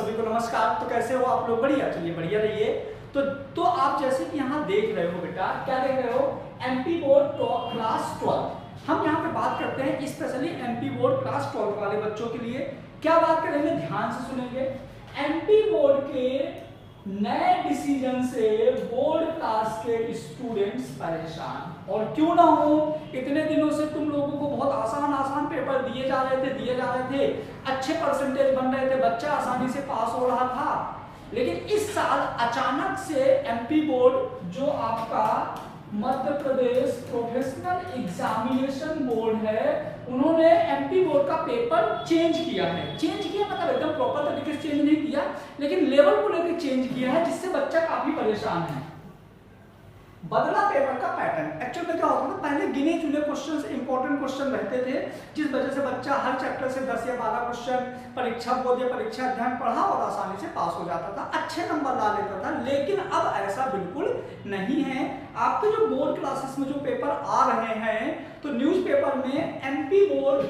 सभी को नमस्कार। तो कैसे हो आप लोग? बढ़िया, चलिए बढ़िया रहिए। तो आप जैसे कि यहाँ देख रहे हो बेटा, क्या देख रहे हो? MP board class 12। हम यहाँ पे बात करते हैं स्पेशली एमपी बोर्ड क्लास 12 वाले बच्चों के लिए। क्या बात करेंगे, ध्यान से सुनेंगे। एमपी बोर्ड के नए डिसीजन से बोर्ड क्लास के स्टूडेंट्स परेशान, और क्यों ना हो। इतने दिनों से तुम लोगों को बहुत आसान पेपर दिए जा रहे थे, अच्छे परसेंटेज बन रहे थे, बच्चा आसानी से पास हो रहा था। लेकिन इस साल अचानक से एमपी बोर्ड, जो आपका Madhya Pradesh professional examination board है, उन्होंने एमपी बोर्ड का पेपर चेंज किया है। चेंज किया मतलब एकदम प्रॉपर तरीके से चेंज नहीं किया, लेकिन लेवल को लेकर चेंज किया है, जिससे बच्चा काफी परेशान है। बदला पेपर का पैटर्न। एक्चुअली में क्या होता था, पहले गिने चुने क्वेश्चन, इंपॉर्टेंट क्वेश्चन रहते थे, जिस वजह से बच्चा हर चैप्टर से 10 या 12 क्वेश्चन परीक्षा बोर्ड या परीक्षा अध्ययन पढ़ा और आसानी से पास हो जाता था, अच्छे नंबर ला लेता था। लेकिन अब ऐसा बिल्कुल नहीं है। आपके जो बोर्ड क्लासेस में जो पेपर आ रहे हैं, तो न्यूज़पेपर में एमपी बोर्ड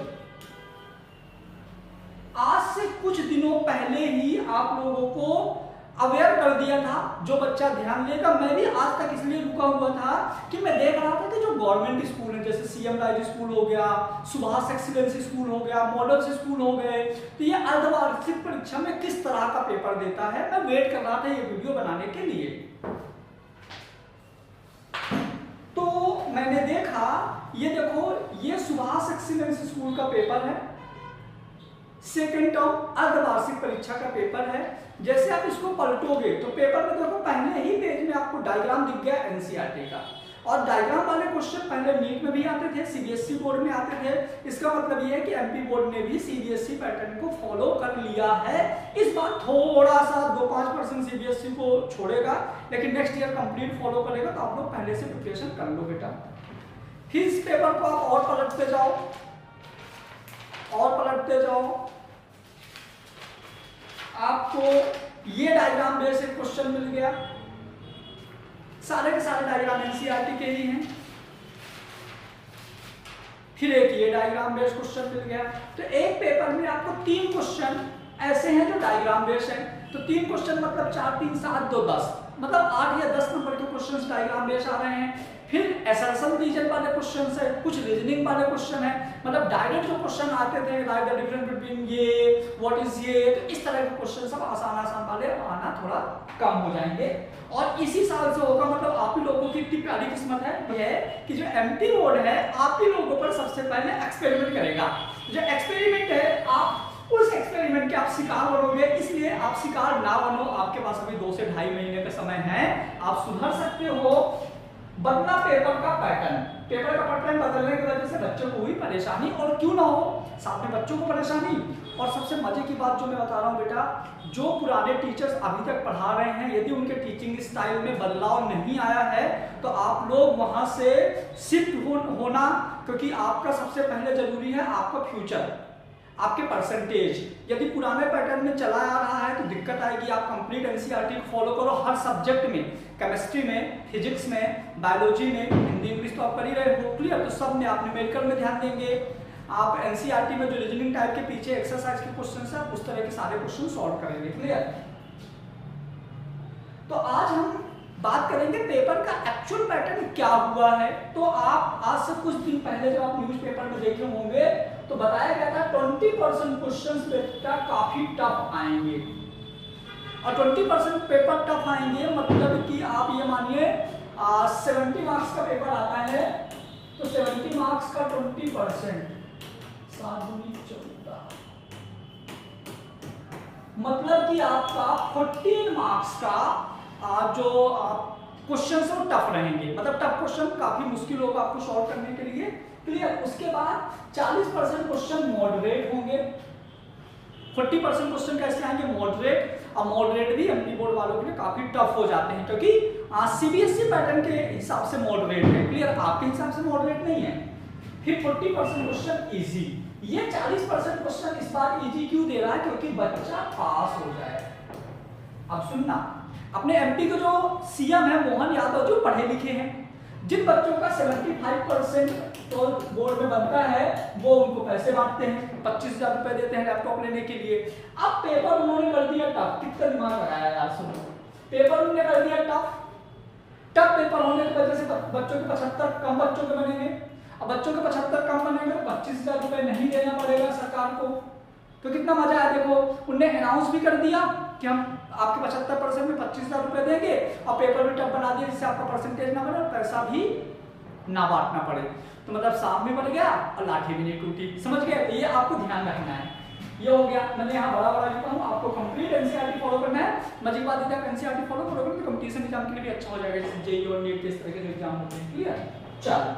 आज से कुछ दिनों पहले ही आप लोगों को अवेयर कर दिया था। जो बच्चा ध्यान लेगा, मैं भी आज तक इसलिए रुका हुआ था कि मैं देख रहा था कि जो गवर्नमेंट स्कूल है, जैसे सीएम राइज स्कूल हो गया, सुभाष एक्सीलेंस स्कूल हो गया, मॉडल्स स्कूल हो गए, तो ये अर्धवार्षिक परीक्षा में किस तरह का पेपर देता है, मैं वेट कर रहा था ये वीडियो बनाने के लिए। तो मैंने देखा, ये देखो, ये सुभाष एक्सीलेंस स्कूल का पेपर है, सेकेंड टर्म अर्धवार्षिक परीक्षा का पेपर है। जैसे आप इसको पलटोगे तो पेपर में देखो, पहले ही पेज में आपको डायग्राम दिख गया एनसीईआरटी का, और डायग्राम वाले क्वेश्चन पहले नीट में भी आते थे, सीबीएसई बोर्ड में आते थे। इसका मतलब ये है कि एमपी बोर्ड ने भी सीबीएसई पैटर्न को फॉलो कर लिया है। इस बार थोड़ा सा 2-5% सीबीएसई को छोड़ेगा, लेकिन नेक्स्ट ईयर कंप्लीट फॉलो करेगा। तो आप लोग पहले से प्रिपरेशन कर लो बेटा। फिर इस पेपर को आप और पलटते जाओ, और पलटते जाओ, आपको ये डायग्राम बेस एक क्वेश्चन मिल गया। सारे के सारे डायग्राम एनसीईआरटी के ही हैं। फिर एक ये डायग्राम बेस क्वेश्चन मिल गया। तो एक पेपर में आपको 3 क्वेश्चन ऐसे हैं जो डायग्राम बेस है। तो 3 क्वेश्चन मतलब 4, 3, 7, 2, 10, मतलब 8 या 10 नंबर के क्वेश्चन डायग्राम बेस आ रहे हैं। फिर एसर्शन रीजन वाले क्वेश्चन है, कुछ रीजनिंग वाले क्वेश्चन है, मतलब डायरेक्ट जो क्वेश्चन आते थे, राइट द डिफरेंस बिटवीन ये, व्हाट इज ये, तो इस तरह के क्वेश्चन सब आसान वाले आना थोड़ा कम हो जाएंगे। और इसी साल से होगा, मतलब आप ही लोगों की इतनी प्यारी किस्मत है ये कि जो एमपी बोर्ड है आप ही लोगों पर सबसे पहले एक्सपेरिमेंट करेगा। जो एक्सपेरिमेंट है, आप उस एक्सपेरिमेंट के आप शिकार बनोगे, इसलिए आप शिकार ना बनो। आपके पास अभी 2 से 2.5 महीने का समय है, आप सुधर सकते हो। बदला पेपर का पैटर्न, पेपर का पैटर्न बदलने की वजह से बच्चों को हुई परेशानी, और क्यों ना हो, साथ में बच्चों को परेशानी। और सबसे मजे की बात जो मैं बता रहा हूँ बेटा, जो पुराने टीचर्स अभी तक पढ़ा रहे हैं, यदि उनके टीचिंग स्टाइल में बदलाव नहीं आया है, तो आप लोग वहां से शिफ्ट होना, क्योंकि आपका सबसे पहले जरूरी है आपका फ्यूचर, आपके परसेंटेज। यदि पुराने पैटर्न में चला आ रहा है तो दिक्कत आएगी। आप कंप्लीट एनसीईआरटी को फॉलो करो हर सब्जेक्ट में, केमिस्ट्री में, फिजिक्स में, बायोलॉजी में, हिंदी इंग्लिश तो आप कर ही रहे हो, क्लियर। तो सब में आप न्यूमेरिकल में ध्यान देंगे। आप एनसीईआरटी में जो रीजनिंग टाइप के पीछे एक्सरसाइज के क्वेश्चन है, उस तरह के सारे क्वेश्चन सॉल्व करेंगे, क्लियर। तो आज हम बात करेंगे पेपर का एक्चुअल पैटर्न क्या हुआ है। तो आप आज से कुछ दिन पहले जब आप न्यूज़पेपर में देखे होंगे तो बताया गया था 20% क्वेश्चंस बेटा काफी टफ आएंगे, और 20% पेपर टफ आएंगे मतलब कि आप ये मानिए 70 मार्क्स का पेपर आता है, तो 70 मार्क्स का 20%, 7 दूनी 14, मतलब कि आपका 14 मार्क्स का जो क्वेश्चन है वो टफ रहेंगे। मतलब टफ क्वेश्चन काफी मुश्किल होगा आपको सॉल्व करने के लिए, क्लियर। उसके बाद 40% क्वेश्चन मॉडरेट होंगे, 40% क्वेश्चन कैसे आएंगे, मॉडरेट। और मॉडरेट भी एमपी बोर्ड वालों के लिए काफी टफ हो जाते हैं, क्योंकि सीबीएसई पैटर्न के हिसाब से मॉडरेट है, क्लियर। आपके हिसाब से मॉडरेट नहीं है। फिर 40% क्वेश्चन इजी। ये 40% क्वेश्चन इस बार इजी क्यों दे रहा है, क्योंकि बच्चा पास हो जाए। अब सुनना, अपने एमपी के जो सीएम है मोहन यादव, जो पढ़े लिखे हैं, जिन बच्चों का 75% तो बोर्ड में बनता है, वो उनको पैसे बांटते हैं, 25,000 रुपए देते हैं लैपटॉप लेने के लिए। अब पेपर उन्होंने कर दिया टफ, पेपर होने की वजह से बच्चों के 75 कम बच्चों के बनेंगे। अब बच्चों के 75 कम बनेंगे तो 25,000 रुपए नहीं देना पड़ेगा सरकार को। तो कितना मजा है, देखो उनने अनाउंस भी कर दिया कि हम आपके 75% में 25,000 रुपए देंगे और पेपर भी टफ बना दिया जिससे आपका परसेंटेज ना बने और पैसा भी ना बांटना पड़े। तो मतलब सांप भी बन गया और लाठी भी नहीं टूटी, समझ गए? ये आपको ध्यान रखना है। ये हो गया, मैंने यहाँ बड़ा बड़ा लिखा हूँ, आपको कंप्लीट एनसीईआरटी फॉलो करना है। मजे की बात है, आप एनसीईआरटी फॉलो करोगे तो कंपटीशन एग्जाम के लिए भी अच्छा हो जाएगा, जैसे जेईई और नीट के इस तरह के जो एग्जाम होते हैं। क्लियर? चल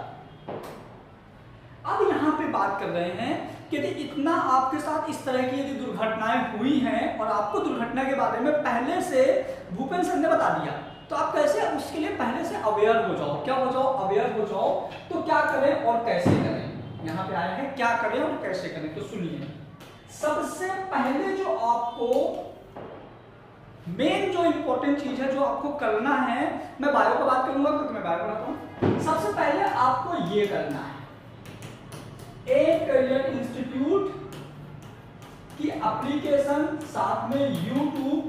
अब यहाँ पे बात कर रहे हैं कि यदि इतना आपके साथ इस तरह की यदि दुर्घटनाएं हुई हैं और आपको दुर्घटना के बारे में पहले से भूपेंद्र सर ने बता दिया, तो आप कैसे उसके लिए पहले से अवेयर हो जाओ। क्या हो जाओ? अवेयर हो जाओ। तो क्या करें और कैसे करें, यहाँ पे आया है क्या करें और कैसे करें। तो सुनिए, सबसे पहले जो आपको मेन जो इंपॉर्टेंट चीज है जो आपको करना है, मैं बायो का बात करूंगा क्योंकि मैं बायो पढ़ाता हूं। सबसे पहले आपको ये करना है, एक करियर इंस्टीट्यूट की एप्लीकेशन साथ में यूट्यूब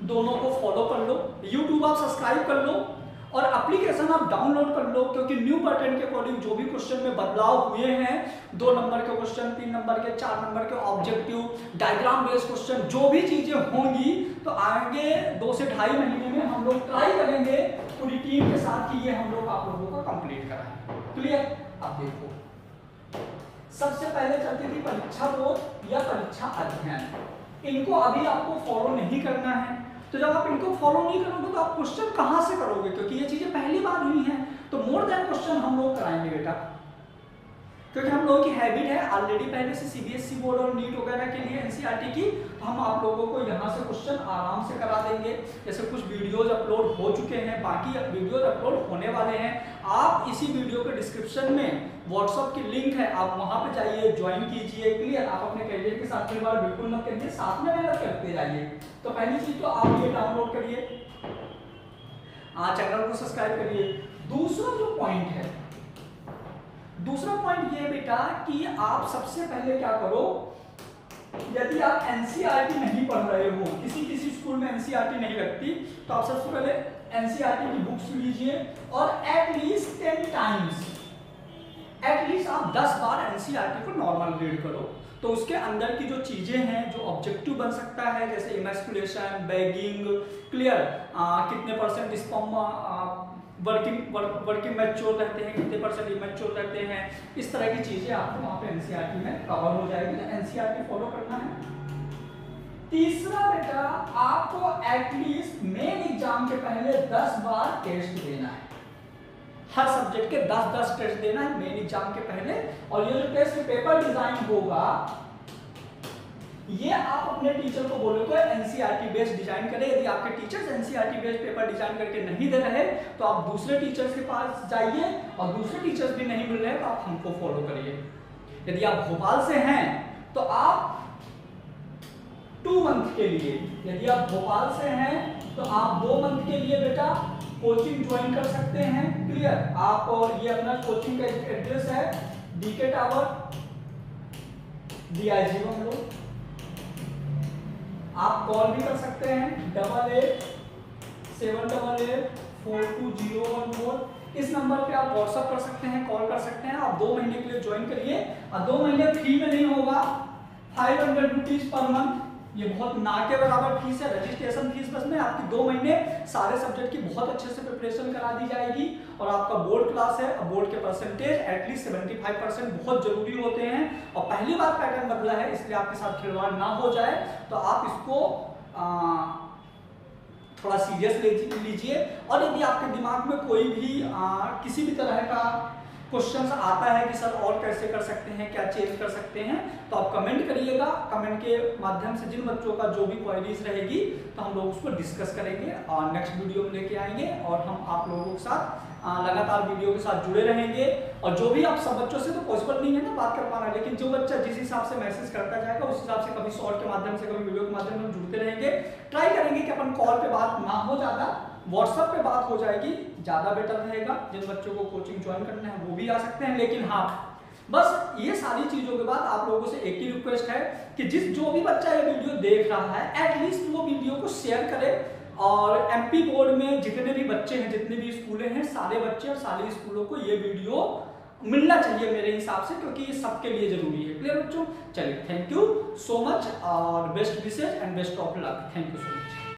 दोनों को फॉलो कर लो। यूट्यूब आप सब्सक्राइब कर लो और एप्लीकेशन आप डाउनलोड कर लो, क्योंकि न्यू पैटर्न के अकॉर्डिंग जो भी क्वेश्चन में बदलाव हुए हैं, 2 नंबर के क्वेश्चन, 3 नंबर के, 4 नंबर के ऑब्जेक्टिव, डायग्राम बेस्ड क्वेश्चन, जो भी चीजें होंगी तो आगे 2 से 2.5 महीने में हम लोग ट्राई करेंगे पूरी टीम के साथ कि ये हम लोग आप लोगों को कंप्लीट कराएं। क्लियर? अब देखो, सबसे पहले चलती थी परीक्षा बोध या परीक्षा अध्ययन। इनको अभी आपको फॉलो नहीं करना है। तो जब आप इनको फॉलो नहीं करोगे तो आप क्वेश्चन कहां से करोगे, क्योंकि ये चीजें पहली बार हुई हैं। तो मोर देन क्वेश्चन हम लोग कराएंगे बेटा, क्योंकि हम लोगों की हैबिट है ऑलरेडी पहले से सीबीएसई बोर्ड और नीट वगैरह के लिए एनसीईआरटी की, तो हम आप लोगों को यहाँ से क्वेश्चन आराम से करा देंगे। जैसे कुछ वीडियोज अपलोड हो चुके हैं, बाकी वीडियोज अपलोड होने वाले हैं। आप इसी वीडियो के डिस्क्रिप्शन में व्हाट्सएप की लिंक है, आप वहां पे जाइए, ज्वाइन कीजिए। क्लियर? आप अपने कैरियर के साथ में बार बिल्कुल मत करिए, साथ में मेहनत करते जाइए। तो पहली चीज तो आप ये डाउनलोड करिए, चैनल को सब्सक्राइब करिए। दूसरा जो पॉइंट है, दूसरा पॉइंट ये बेटा कि आप सबसे पहले क्या करो, यदि आप एनसीईआरटी नहीं पढ़ रहे हो, किसी स्कूल में एनसीईआरटी नहीं लगती, तो आप सबसे पहले एनसीईआरटी की बुक्स लीजिए और एटलीस्ट 10 टाइम्स, एटलीस्ट आप 10 बार एनसीईआरटी को नॉर्मल रीड करो। तो उसके अंदर की जो चीजें हैं, जो ऑब्जेक्टिव बन सकता है, जैसे इमैस्कुलेशन, बैगिंग, क्लियर, कितने परसेंट स्पर्म वर्किंग मैच्योर रहते हैं, कितने परसेंट इमैच्योर रहते हैं, इस तरह की चीजें आपको वहां पे एनसीईआरटी में कवर हो जाएगी। तो एनसीईआरटी फॉलो करना है। तीसरा बेटा, आपको एटलीस्ट मेन एग्जाम के पहले 10 बार टेस्ट देना है। हर सब्जेक्ट के 10-10 टेस्ट देना है मेन एग्जाम के पहले। और ये जो टेस्ट पेपर डिजाइन होगा, ये आप अपने टीचर को बोलोगे एनसीईआरटी बेस्ड डिजाइन करें। यदि आपके teachers NCERT based paper design करके नहीं दे रहे तो आप दूसरे टीचर्स के पास जाइए, और दूसरे टीचर्स भी नहीं मिल रहे तो आप हमको फॉलो करिए। यदि आप भोपाल से हैं तो आप 2 मंथ के लिए, यदि आप भोपाल से हैं तो आप 2 मंथ के लिए बेटा कोचिंग ज्वाइन कर सकते हैं। क्लियर? आप, और ये अपना कोचिंग का एड्रेस है डीके टावर, DIG बंगलो। आप कॉल भी कर सकते हैं 8878842014। इस नंबर पे आप व्हाट्सएप कर सकते हैं, कॉल कर सकते हैं। आप 2 महीने के लिए ज्वाइन करिए, और 2 महीने फ्री में नहीं होगा, 500 रुपीज पर मंथ। ये बहुत ना के बराबर फीस है, रजिस्ट्रेशन फीस बस में। आपकी 2 महीने सारे सब्जेक्ट की बहुत अच्छे से प्रिपरेशन करा दी जाएगी। और आपका बोर्ड क्लास है, बोर्ड के परसेंटेज एटलीस्ट 75% बहुत जरूरी होते हैं। और पहली बार पैटर्न बदला है, इसलिए आपके साथ खिलवाड़ ना हो जाए, तो आप इसको थोड़ा सीरियस लीजिए। और यदि आपके दिमाग में कोई भी किसी भी तरह का क्वेश्चन आता है कि सर और कैसे कर सकते हैं, क्या चेंज कर सकते हैं, तो आप कमेंट करिएगा। कमेंट के माध्यम से जिन बच्चों का जो भी क्वेरीज रहेगी तो हम लोग उसको डिस्कस करेंगे और नेक्स्ट वीडियो में लेके आएंगे। और हम आप लोगों के साथ लगातार वीडियो के साथ जुड़े रहेंगे। और जो भी आप सब बच्चों से तो पॉसिबल नहीं है ना बात कर पाना, लेकिन जो बच्चा जिस हिसाब से मैसेज करता जाएगा उस हिसाब से कभी शॉर्ट के माध्यम से, कभी वीडियो के माध्यम से जुड़ते रहेंगे। ट्राई करेंगे कि अपन कॉल पे बात ना हो, ज्यादा व्हाट्सएप पे बात हो जाएगी, ज्यादा बेटर रहेगा। जिन बच्चों को कोचिंग ज्वाइन करना है वो भी आ सकते हैं। लेकिन हाँ, बस ये सारी चीजों के बाद आप लोगों से एक ही रिक्वेस्ट है कि जो भी बच्चा ये वीडियो देख रहा है एटलीस्ट वो वीडियो को शेयर करे और एमपी बोर्ड में जितने भी बच्चे हैं, जितने भी स्कूलें हैं, सारे बच्चे और सारे स्कूलों को ये वीडियो मिलना चाहिए मेरे हिसाब से, क्योंकि ये सबके लिए जरूरी है। क्लियर बच्चों? चलिए, थैंक यू सो मच और best wishes and best of luck. Thank you so much.